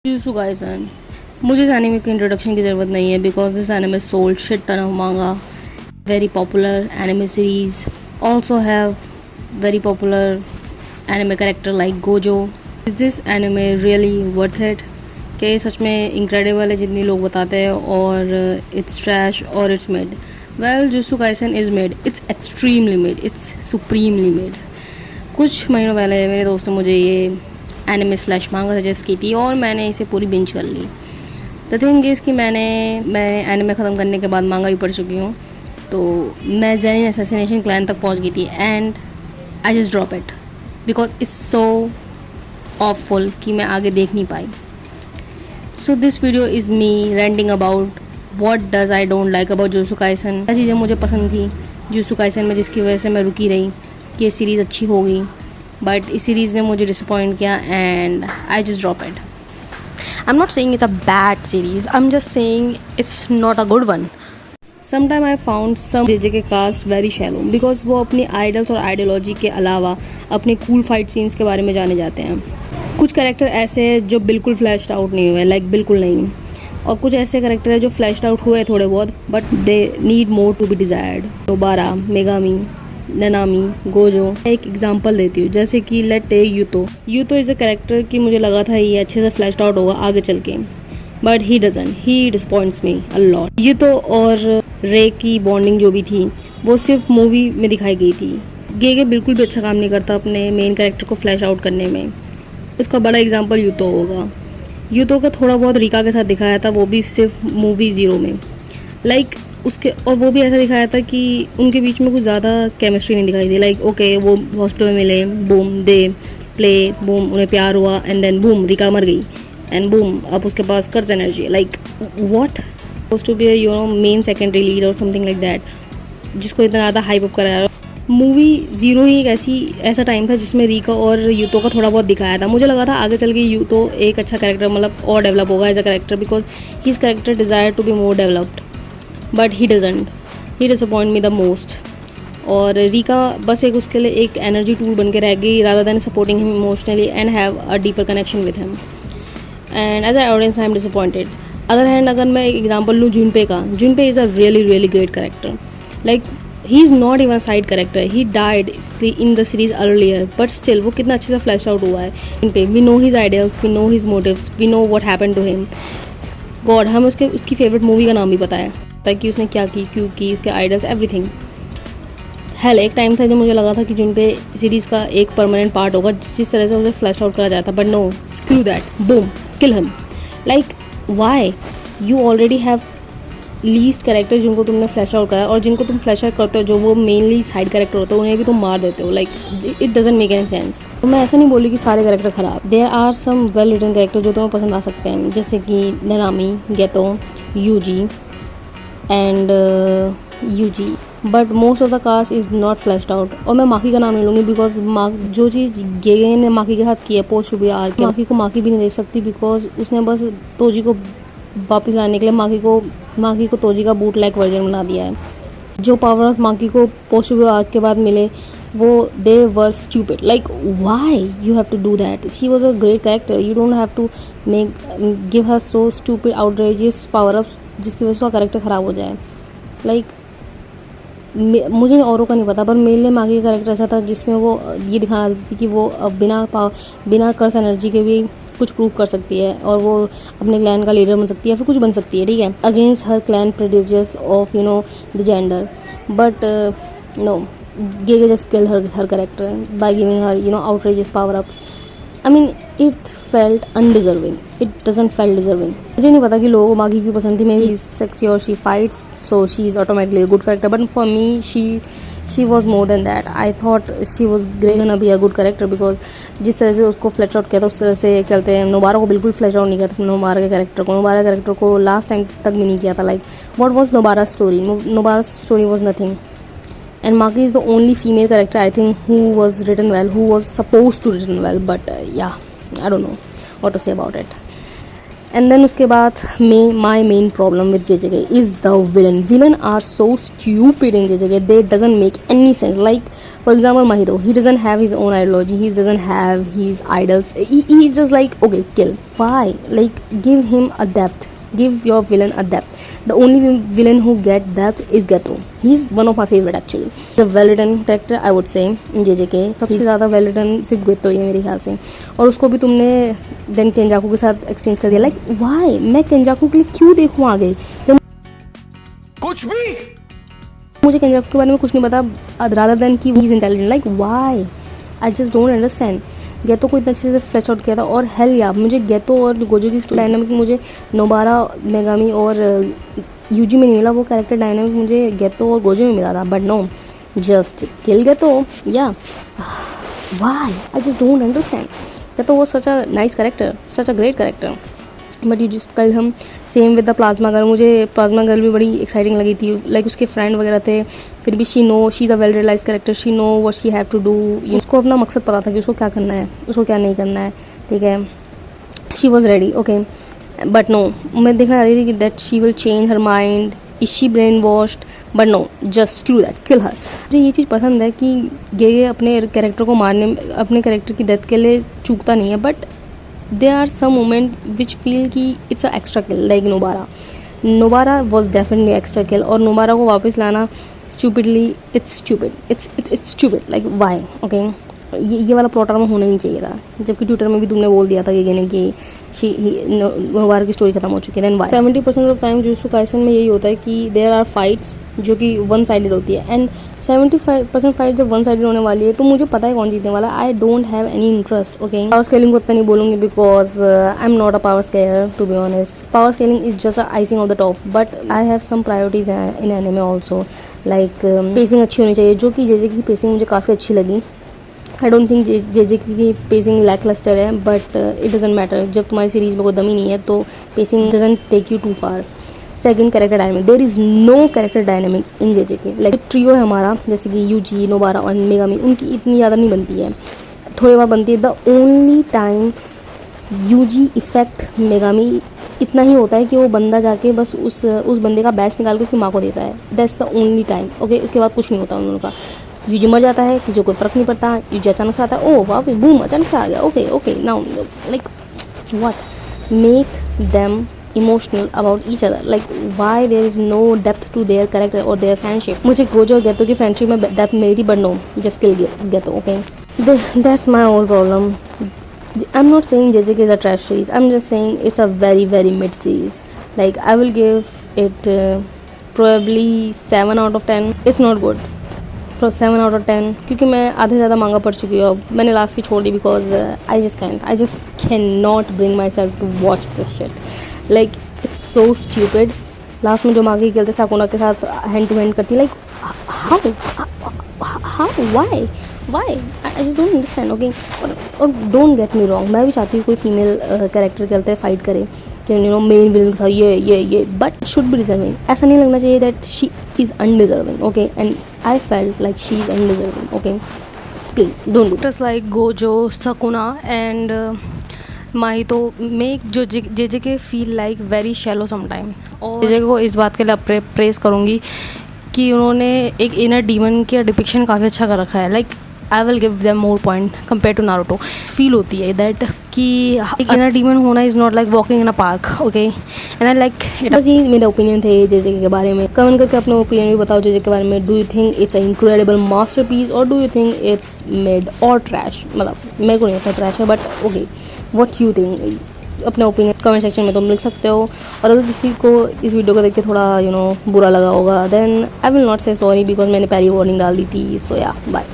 Jujutsu Kaisen मुझे इस anime की इंट्रोडक्शन की ज़रूरत नहीं है because this anime sold shit ton of manga very popular anime series also have very popular anime character like Gojo. Is this anime really worth it? क्या ये सच में incredible है जितनी लोग बताते हैं और it's trash or it's mid? Well, Jujutsu Kaisen is mid. It's extremely mid. It's supremely mid. कुछ महीनों पहले मेरे दोस्त ने मुझे ये एनिमे स्लैश मांगा सजेस्ट की थी और मैंने इसे पूरी बिंज कर ली. द थिंग इज़ कि मैं एनिमे ख़त्म करने के बाद मांगा भी पढ़ चुकी हूँ. तो मैं ज़ेनिन असैसिनेशन क्लैन तक पहुँच गई थी and I just drop it because it's so awful कि मैं आगे देख नहीं पाई. So this video is me ranting about what does I don't like about Jujutsu Kaisen. क्या चीज़ें मुझे पसंद थी जुजुत्सु काइसन में जिसकी वजह से मैं रुकी रही कि ये सीरीज़ अच्छी हो गई, बट इस सीरीज़ ने मुझे डिसअपॉइंट किया and I just drop it. I'm not saying it's a bad series. I'm just saying it's not a good one. Sometime I found some JJK cast very shallow because वो अपनी idols और ideology के अलावा अपने cool fight scenes के बारे में जाने जाते हैं. कुछ कैरेक्टर ऐसे हैं जो बिल्कुल फ्लैश्ड आउट नहीं हुए, लाइक बिल्कुल नहीं, और कुछ ऐसे कैरेक्टर हैं जो फ्लैश्ड आउट हुए थोड़े बहुत but they need more to be desired. Nobara, Megumi, Nanami, Gojo. एक एग्जांपल देती हूँ जैसे कि let take Yuta. Yuta is a character कि मुझे लगा था ये अच्छे से फ्लैश्ड आउट होगा आगे चल के, but he doesn't. He disappoints me a lot. Yuta और रे की बॉन्डिंग जो भी थी वो सिर्फ मूवी में दिखाई गई थी. गेगे बिल्कुल भी अच्छा काम नहीं करता अपने मेन कैरेक्टर को फ्लैश आउट करने में. उसका बड़ा एग्जांपल यूतो होगा. यूतो का थोड़ा बहुत रिका के साथ दिखाया था, वो भी सिर्फ मूवी ज़ीरो में. लाइक उसके, और वो भी ऐसा दिखाया था कि उनके बीच में कुछ ज़्यादा केमिस्ट्री नहीं दिखाई दी. लाइक ओके वो हॉस्पिटल में मिले, बूम दे प्ले, बूम उन्हें प्यार हुआ एंड देन बूम रिका मर गई एंड बूम अब उसके पास कर्ज energy. Like what supposed to be a main secondary lead और समथिंग लाइक दैट जिसको इतना ज़्यादा हाइप अप कराया. मूवी ज़ीरो ही एक ऐसा टाइम था जिसमें रिका और यूतो का थोड़ा बहुत दिखाया था. मुझे लगा था आगे चल के यूतो एक अच्छा कैरेक्टर मतलब और डेवलप होगा as a character because his character desire to be more developed, but he doesn't. He disappoint me the most. और रिका बस एक उसके लिए एक एनर्जी टूल बन के रह गई rather than supporting him emotionally and have a deeper connection with him. And as a audience I am disappointed. Other hand अगर मैं एक एग्जांपल लूँ जुनपे का, Junpei is a really great character. Like he is not even side character. He died in the series earlier but still वो कितना अच्छे से फ्लैश आउट हुआ है इन पे. We know his ideas, we know his motives, we know what happened to him. God, हम उसकी फेवरेट मूवी का नाम भी पता है ताकि उसने क्या की, क्यों की, उसके आइडल्स, एवरीथिंग. हेल एक टाइम था जब मुझे लगा था कि जुनपे सीरीज़ का एक परमानेंट पार्ट होगा जिस तरह से उसे फ्लैश आउट करा जाता, but no, screw that, boom, kill him. Like why? You already have least characters जिनको तुमने फ्लैश आउट करा, और जिनको तुम फ्लैश आउट करते हो जो वो मेनली साइड कैरेक्टर होते हो उन्हें भी तुम मार देते हो. Like it doesn't make any sense. तो मैं ऐसा नहीं बोली कि सारे कैरेक्टर ख़राब. There are some well written character जो तुम्हें पसंद आ सकते हैं जैसे कि Nanami, Geto, Yuji and Yuji, but most of the cast is not fleshed out. और मैं माकी का नाम नहीं लूँगी बिकॉज जो चीज़ गेगे ने माकी के साथ की है पोस्ट टू बी आर, माकी को माकी भी नहीं देख सकती बिकॉज उसने बस तोजी को वापस लाने के लिए माकी को तोजी का बूट लाइक वर्जन बना दिया है. जो पावर ऑफ माकी को पोस्ट टू बी आर के बाद मिले वो they were stupid. Like why you have to do that? She was a great character. You don't have to give her so stupid outrageous power ups जिसकी वजह से उसका character ख़राब हो जाए. लाइक मुझे औरों का नहीं पता पर मेरे लिए मागी का कैरेक्टर ऐसा था जिसमें वो ये दिखाना देती थी कि वो बिना कर्स एनर्जी के भी कुछ प्रूव कर सकती है और वो अपने क्लैन का लीडर बन सकती है, फिर कुछ बन सकती है, ठीक है, against her clan prejudices of the gender. But no, Gege just kill her character by giving her outrageous power ups. I mean, it felt undeserving. It doesn't felt deserving. मुझे नहीं पता कि लोगों को मागी क्यों पसंद थी. Maybe she's sexy or she fights, so she is automatically a good character. But for me, she was more than that. I thought she was gonna be a good character because जिस तरह से उसको flash out किया था उस तरह से कहते हैं. नोबारा को बिल्कुल फ्लैश आउट नहीं किया था. नोबारा कैरेक्टर को लास्ट टाइम तक भी नहीं किया था. Like what was Nobara story? Nobara story was nothing. And Maki is the only female character I think who was written well, who was supposed to written well, but yeah, I don't know what to say about it. And then उसके बाद my main problem with JJK is the villain are so stupid in JJK, they doesn't make any sense. Like for example Mahito, he doesn't have his own ideology, he doesn't have his idols, he's just like okay kill. Why? Like give him a depth, give your villain a depth. The only villain who get depth is Geto. He's one of my favorite actually. The well written character I would say in JJK, सबसे ज़्यादा well written सिर्फ Geto ही है मेरे ख्याल से. और उसको भी तुमने देन केंजाकू के साथ एक्सचेंज कर दिया. लाइक वाई, मैं केंजाकू के लिए क्यों देखूँ आगे जब कुछ भी मुझे केंजाकू के बारे में कुछ नहीं पता, रादर देन कि he is intelligent. Like why, I just don't understand. Geto को इतना अच्छे से फ्लैश आउट किया था. और हेल या मुझे गेतो और गोजो की स्टोरी डायनामिक मुझे नोबारा, मेगामी और यूजी में नहीं मिला. वो कैरेक्टर डायनामिक मुझे गेतो और गोजो में मिला था. But no, just kill Geto. या why, I just don't understand. Geto वो such a nice character, such a great character, but you just kill him. Same with the plasma girl. मुझे plasma girl भी बड़ी exciting लगी थी. Like उसके friend वगैरह थे, फिर भी she is a well realise character. She know what she have to do. उसको अपना मकसद पता था कि उसको क्या करना है, उसको क्या नहीं करना है. ठीक है, she was ready. Okay, but no, मैं देखना रही थी कि that she will change her mind. Is she brainwashed? But no, just screw that, kill her. मुझे ये चीज़ पसंद है कि ये अपने कैरेक्टर को मारने, अपने कैरेक्टर की डेथ के लिए चूकता नहीं है. But there are some moment which feel कि it's a extra kill. like Nobara was definitely extra kill. और Nobara को वापस लाना stupidly, it's stupid. like why? okay, ये वाला प्लॉट में होना नहीं चाहिए था. जबकि ट्विटर में भी तुमने बोल दिया था कि नोबारा की स्टोरी खत्म हो चुकी है. Then why 70% of time Jujutsu Kaisen में यही होता है कि देयर आर फाइट्स जो कि वन साइडेड होती है. एंड 75% फाइट जब वन साइडेड होने वाली है तो मुझे पता है कौन जीतने वाला. I don't have any interest. Okay, power scaling को इतना नहीं बोलूँगी because I am not a power scaler to be honest. Power scaling is just a icing of the top. But I have some priorities in anime also. Like pacing अच्छी होनी चाहिए, जो कि JJK की पेसिंग मुझे काफ़ी अच्छी लगी. आई डोंट थिंक JJK की पेसिंग लैकलस्टर है, बट इट डजेंट मैटर. जब तुम्हारी सीरीज़ में कोई दम ही नहीं है तो pacing doesn't take you too far. Second, character dynamic. There is no character dynamic in JJK. Like trio है हमारा, जैसे कि यूजी, नोबारा और मेगामी, उनकी इतनी ज़्यादा नहीं बनती है, थोड़ी बार बनती है. The only time Yuji affect Megumi इतना ही होता है कि वो बंदा जाके बस उस बंदे का बैच निकाल के उसकी माँ को देता है. That's the only time. Okay, इसके बाद कुछ नहीं होता उन लोगों का. यूजी मर जाता है, किसी को कोई फ़र्क नहीं पड़ता. यूजी अचानक से आता है, ओह वाह बूम, अचानक से आ गया. Okay now like what make them emotional about each other. Like why there is no depth to their character और देयर फ्रेंडशिप. मुझे गोजो और गेतो की फ्रेंडशिप में डेप्थ मिली थी, but no, just kill Geto. Okay, that's my whole problem. I'm not saying JJK is a trash series. I'm just saying it's a very mid series. Like I will give it probably 7 out of 10. It's not good. 7 out of 10 क्योंकि मैं आधे से ज़्यादा मांगा पढ़ चुकी हूँ. अब मैंने लास्ट की छोड़ दी because I just cannot bring myself to watch this shit. Like it's so stupid. Last में जो मांगे खेलते साकुना के साथ हैंड टू हैंड करती. Like how why I just don't understand. Okay, और डोंट गेट मी रॉन्ग, मैं भी चाहती हूँ कोई फीमेल कैरेक्टर खेलते हैं फाइट करे कि मेन विलन था ये बट शुड बी डिजर्विंग. ऐसा नहीं लगना चाहिए that she is undeserving. Okay, and I felt like she is undeserving. Okay, please don't do. Characters like Gojo, Sakuna and Mahito make जो JJK feel like very shallow sometime. और JJK को इस बात के लिए प्रेस करूँगी कि उन्होंने एक इनर डीमन की डिपिक्शन काफ़ी अच्छा कर रखा है. Like I will give them more point compare to Naruto. Feel होती है दैट कि एक इनर डीमन होना is not like walking in a park. Okay, and I like it. बस ये मेरा ओपिनियन थे JJK के बारे में. कमेंट करके अपना ओपिनियन भी बताओ JJK के बारे में. Do you think it's a incredible masterpiece और do you think it's mid और ट्रैश? मतलब मेरे को नहीं लगता ट्रैश है, but okay, what you think? अपना ओपिनियन कमेंट सेक्शन में तुम लिख सकते हो. और अगर किसी को इस वीडियो को देख के थोड़ा बुरा लगा होगा, देन आई विल नॉट से सॉरी बिकॉज मैंने पहली वार्निंग डाल दी थी. सो या बाय.